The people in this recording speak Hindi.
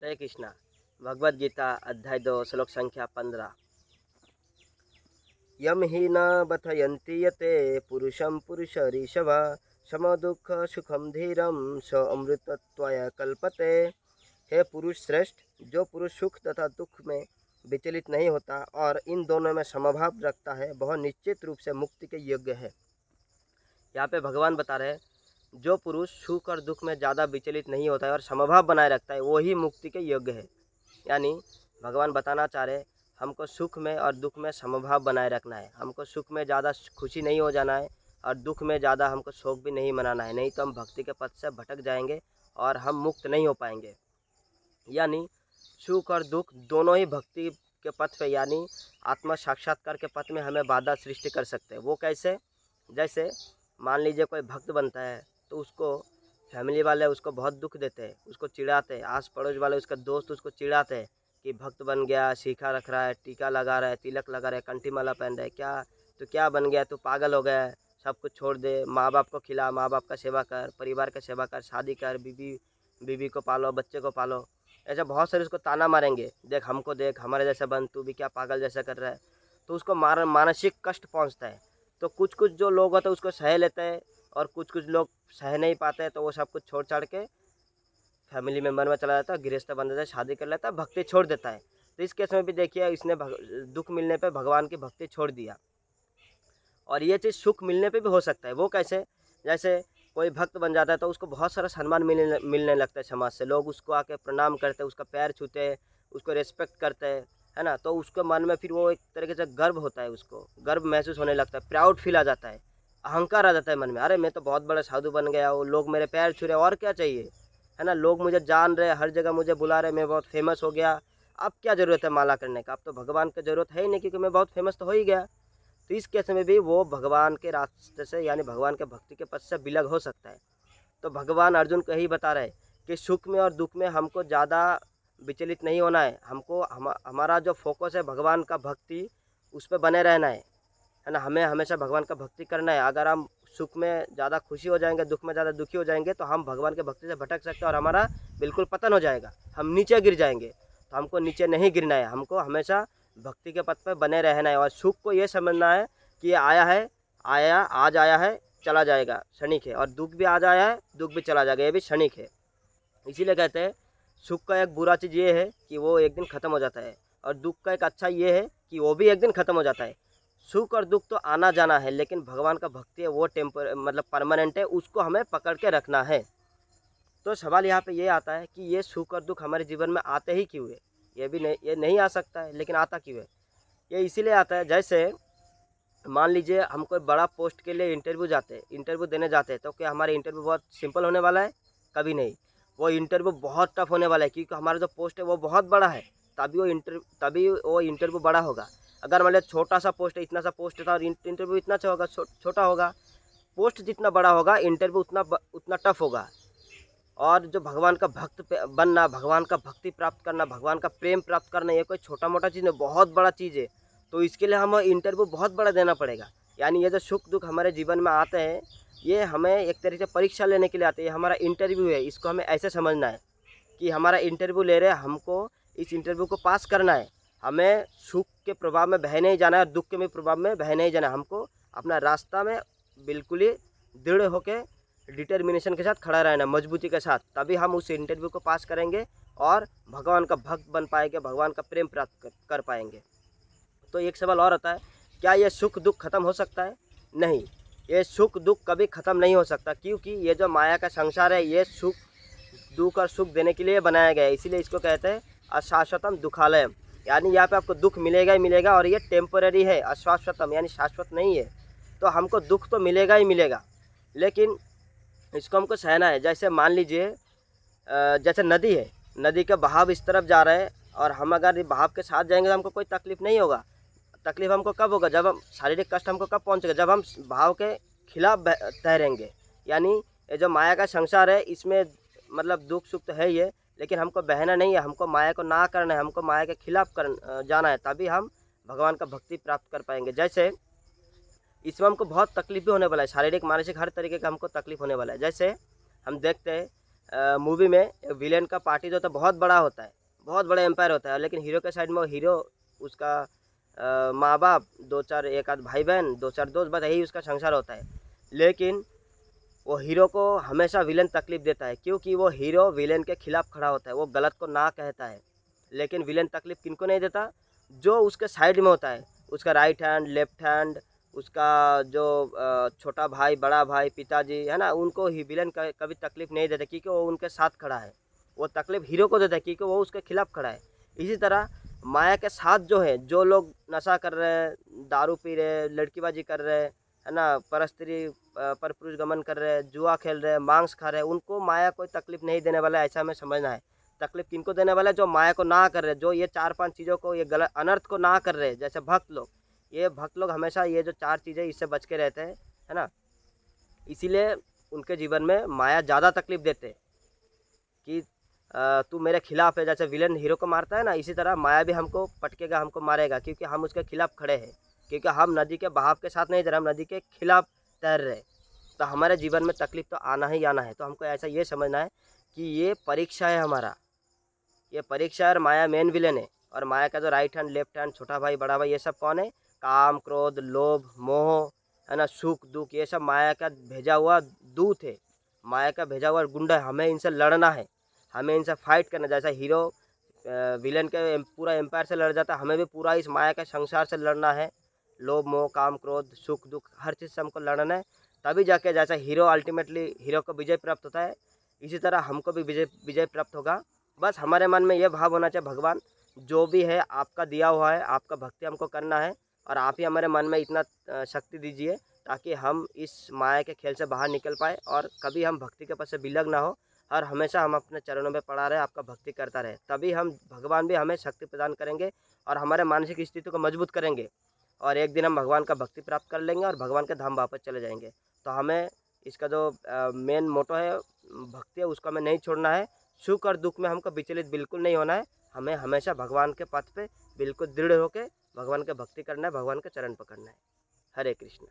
हरे कृष्णा। भगवद गीता अध्याय 2 श्लोक संख्या 15। यम ही न बथयन्ति यते पुरुषं पुरुषरीषभ सम दुख सुखम धीरम स अमृतत्वय कल्पते। हे पुरुष श्रेष्ठ, जो पुरुष सुख तथा दुख में विचलित नहीं होता और इन दोनों में समभाव रखता है वह निश्चित रूप से मुक्ति के योग्य है। यहाँ पे भगवान बता रहे हैं, जो पुरुष सुख और दुख में ज़्यादा विचलित नहीं होता है और समभाव बनाए रखता है वही मुक्ति के योग्य है। यानी भगवान बताना चाह रहे हैं, हमको सुख में और दुख में समभाव बनाए रखना है। हमको सुख में ज़्यादा खुशी नहीं हो जाना है और दुख में ज़्यादा हमको शोक भी नहीं मनाना है, नहीं तो हम भक्ति के पथ से भटक जाएंगे और हम मुक्त नहीं हो पाएंगे। यानी सुख और दुख दोनों ही भक्ति के पथ पे यानी आत्मा साक्षात्कार के पथ में हमें बाधा सृष्टि कर सकते हैं। वो कैसे? जैसे मान लीजिए कोई भक्त बनता है तो उसको फैमिली वाले उसको बहुत दुख देते हैं, उसको चिढ़ाते हैं, आस पड़ोस वाले उसका दोस्त उसको चिढ़ाते हैं कि भक्त बन गया, सीखा रख रहा है, टीका लगा रहा है, तिलक लगा रहा है, कंठी माला पहन रहा है, क्या बन गया, तू पागल हो गया है, सब कुछ छोड़ दे, माँ बाप को खिला, माँ बाप का सेवा कर, परिवार का सेवा कर, शादी कर, बीवी को पालो, बच्चे को पालो। ऐसा बहुत सारे उसको ताना मारेंगे, देख हमको देख, हमारे जैसा बन, तू भी क्या पागल जैसा कर रहा है। तो उसको मानसिक कष्ट पहुँचता है। तो कुछ कुछ जो लोग होते हैं उसको सह लेते हैं और कुछ कुछ लोग सह नहीं पाते, तो वो सब कुछ छोड़ छाड़ के फैमिली मेम्बर में चला जाता है, गृहस्थ बन जाता है, शादी कर लेता है, भक्ति छोड़ देता है। तो इस केस में भी देखिए, इसने दुख मिलने पे भगवान की भक्ति छोड़ दिया। और ये चीज़ सुख मिलने पे भी हो सकता है। वो कैसे? जैसे कोई भक्त बन जाता है तो उसको बहुत सारा सम्मान मिलने लगता है, समाज से लोग उसको आके प्रणाम करते हैं, उसका पैर छूते हैं, उसको रिस्पेक्ट करते हैं, है ना। तो उसके मन में फिर वो एक तरीके से गर्व होता है, उसको गर्व महसूस होने लगता है, प्राउड फील आ जाता है, अहंकार आ जाता है मन में, अरे मैं तो बहुत बड़ा साधु बन गया, वो लोग मेरे पैर छू रहे, और क्या चाहिए, है ना। लोग मुझे जान रहे, हर जगह मुझे बुला रहे, मैं बहुत फेमस हो गया, अब क्या ज़रूरत है माला करने का, अब तो भगवान की ज़रूरत है ही नहीं क्योंकि मैं बहुत फेमस तो हो ही गया। तो इस केस में भी वो भगवान के रास्ते से यानी भगवान के भक्ति के पथ से विलग हो सकता है। तो भगवान अर्जुन को यही बता रहे हैं कि सुख में और दुख में हमको ज़्यादा विचलित नहीं होना है। हमको हमारा जो फोकस है भगवान का भक्ति, उस पर बने रहना है ना। हमें हमेशा भगवान का भक्ति करना है। अगर हम सुख में ज़्यादा खुशी हो जाएंगे, दुख में ज़्यादा दुखी हो जाएंगे, तो हम भगवान के भक्ति से भटक सकते हैं और हमारा बिल्कुल पतन हो जाएगा, हम नीचे गिर जाएंगे। तो हमको नीचे नहीं गिरना है, हमको हमेशा भक्ति के पथ पे बने रहना है। और सुख को ये समझना है कि ये आज आया है, चला जाएगा, क्षणिक है। और दुख भी आज आया है, दुख भी चला जाएगा, ये भी क्षणिक है। इसीलिए कहते हैं सुख का एक बुरा चीज़ ये है कि वो एक दिन ख़त्म हो जाता है, और दुख का एक अच्छा ये है कि वो भी एक दिन ख़त्म हो जाता है। सुख और दुख तो आना जाना है, लेकिन भगवान का भक्ति है वो मतलब परमानेंट है, उसको हमें पकड़ के रखना है। तो सवाल यहाँ पे ये आता है कि ये सुख और दुख हमारे जीवन में आते ही क्यों है? ये नहीं आ सकता है, लेकिन आता क्यों है? ये इसीलिए आता है, जैसे मान लीजिए हम कोई बड़ा पोस्ट के लिए इंटरव्यू देने जाते हैं, तो क्या हमारे इंटरव्यू बहुत सिंपल होने वाला है? कभी नहीं। वो इंटरव्यू बहुत टफ होने वाला है, क्योंकि हमारा जो पोस्ट है वो बहुत बड़ा है, तभी वो इंटरव्यू बड़ा होगा। अगर मान लिया छोटा सा पोस्ट है, इतना सा पोस्ट था और इंटरव्यू इतना अच्छा होगा, छोटा होगा। पोस्ट जितना बड़ा होगा इंटरव्यू उतना टफ होगा। और जो भगवान का बनना, भगवान का भक्ति प्राप्त करना, भगवान का प्रेम प्राप्त करना, ये कोई छोटा मोटा चीज़ नहीं, बहुत बड़ा चीज़ है। तो इसके लिए हमें इंटरव्यू बहुत बड़ा देना पड़ेगा। यानी ये जो सुख दुख हमारे जीवन में आते हैं, ये हमें एक तरीके से परीक्षा लेने के लिए आते हैं, हमारा इंटरव्यू है। इसको हमें ऐसे समझना है कि हमारा इंटरव्यू ले रहे हैं, हमको इस इंटरव्यू को पास करना है। हमें सुख के प्रभाव में बह नहीं जाना है और दुख के भी प्रभाव में बह नहीं जाना है। हमको अपना रास्ता में बिल्कुल ही दृढ़ होकर डिटर्मिनेशन के साथ खड़ा रहना, मजबूती के साथ, तभी हम उस इंटरव्यू को पास करेंगे और भगवान का भक्त बन पाएंगे, भगवान का प्रेम प्राप्त कर पाएंगे। तो एक सवाल और आता है, क्या ये सुख दुख खत्म हो सकता है? नहीं, ये सुख दुख कभी ख़त्म नहीं हो सकता, क्योंकि ये जो माया का संसार है ये सुख दुख और सुख देने के लिए बनाया गया है। इसीलिए इसको कहते हैं अशाश्वतम दुखालयम। यानी यहाँ पे आपको दुख मिलेगा ही मिलेगा, और ये टेम्पररी है, अशाश्वतम यानी शाश्वत नहीं है। तो हमको दुख तो मिलेगा ही मिलेगा, लेकिन इसको हमको सहना है। जैसे मान लीजिए जैसे नदी है, नदी का बहाव इस तरफ जा रहा है और हम अगर बहाव के साथ जाएंगे तो हमको कोई तकलीफ़ नहीं होगा। तकलीफ़ हमको कब होगा? जब हम शारीरिक कष्ट हमको कब पहुंचेगा? जब हम बहाव के खिलाफ तैरेंगे। यानी ये जो माया का संसार है, इसमें मतलब दुख सुख तो है ही है, लेकिन हमको बहना नहीं है, हमको माया को ना करना है, हमको माया के खिलाफ जाना है, तभी हम भगवान का भक्ति प्राप्त कर पाएंगे। जैसे इसमें हमको बहुत तकलीफ भी होने वाला है, शारीरिक मानसिक हर तरीके का हमको तकलीफ होने वाला है। जैसे हम देखते हैं मूवी में विलेन का पार्टी जो होता है बहुत बड़ा होता है, बहुत बड़ा एम्पायर होता है, लेकिन हीरो के साइड में वो हीरो, उसका माँ बाप, दो चार एक आध भाई बहन, दो चार दोस्त, बस यही उसका संसार होता है। लेकिन वो हीरो को हमेशा विलेन तकलीफ देता है, क्योंकि वो हीरो विलेन के खिलाफ खड़ा होता है, वो गलत को ना कहता है। लेकिन विलेन तकलीफ किनको नहीं देता, जो उसके साइड में होता है, उसका राइट हैंड, लेफ्ट हैंड, उसका जो छोटा भाई, बड़ा भाई, पिताजी है ना, उनको ही विलेन कभी तकलीफ नहीं देता, क्योंकि वो उनके साथ खड़ा है। वो तकलीफ हीरो को देता है, क्योंकि वो उसके खिलाफ खड़ा है। इसी तरह माया के साथ जो है, जो लोग नशा कर रहे हैं, दारू पी रहे हैं, लड़कीबाजी कर रहे हैं, है ना, परस्त्री परपुरुष गमन कर रहे हैं, जुआ खेल रहे हैं, मांस खा रहे हैं, उनको माया कोई तकलीफ नहीं देने वाला है, ऐसा हमें समझना है। तकलीफ किनको देने वाला है, जो माया को ना कर रहे हैं, जो ये 4-5 चीज़ों को, ये गलत अनर्थ को ना कर रहे हैं, जैसे भक्त लोग। ये भक्त लोग हमेशा ये जो 4 चीज़ें, इससे बच के रहते हैं, है ना। इसीलिए उनके जीवन में माया ज़्यादा तकलीफ देते हैं कि तू मेरे खिलाफ है। जैसे विलेन हीरो को मारता है ना, इसी तरह माया भी हमको पटकेगा, हमको मारेगा, क्योंकि हम उसके खिलाफ खड़े हैं, क्योंकि हम नदी के बहाव के साथ नहीं तैर रहे, हम नदी के खिलाफ तैर रहे हैं। तो हमारे जीवन में तकलीफ तो आना ही आना है। तो हमको ऐसा ये समझना है कि ये परीक्षा है हमारा, ये परीक्षा है, और माया मेन विलेन है। और माया का जो राइट हैंड, लेफ्ट हैंड, छोटा भाई, बड़ा भाई, ये सब कौन है? काम, क्रोध, लोभ, मोह, है ना, सुख, दुख, ये सब माया का भेजा हुआ दूत है, माया का भेजा हुआ गुंडा है। हमें इनसे लड़ना है, हमें इनसे फाइट करना। जैसा हीरो विलेन के पूरा एम्पायर से लड़ जाता है, हमें भी पूरा इस माया के संसार से लड़ना है। लोभ, मोह, काम, क्रोध, सुख, दुख, हर चीज़ से हमको लड़ना है। तभी जाके जैसा हीरो अल्टीमेटली हीरो को विजय प्राप्त होता है, इसी तरह हमको भी विजय विजय प्राप्त होगा। बस हमारे मन में ये भाव होना चाहिए, भगवान जो भी है आपका दिया हुआ है, आपका भक्ति हमको करना है, और आप ही हमारे मन में इतना शक्ति दीजिए, ताकि हम इस माया के खेल से बाहर निकल पाए, और कभी हम भक्ति के पथ से विलग ना हो, और हमेशा हम अपने चरणों में पड़ा रहे, आपका भक्ति करता रहे। तभी हम, भगवान भी हमें शक्ति प्रदान करेंगे, और हमारे मानसिक स्थिति को मजबूत करेंगे, और एक दिन हम भगवान का भक्ति प्राप्त कर लेंगे, और भगवान के धाम वापस चले जाएंगे। तो हमें इसका जो मेन मोटो है, भक्ति है, उसको हमें नहीं छोड़ना है। सुख और दुख में हमको विचलित बिल्कुल नहीं होना है। हमें हमेशा भगवान के पथ पे बिल्कुल दृढ़ होकर भगवान के भक्ति करना है, भगवान के चरण पकड़ना है। हरे कृष्णा।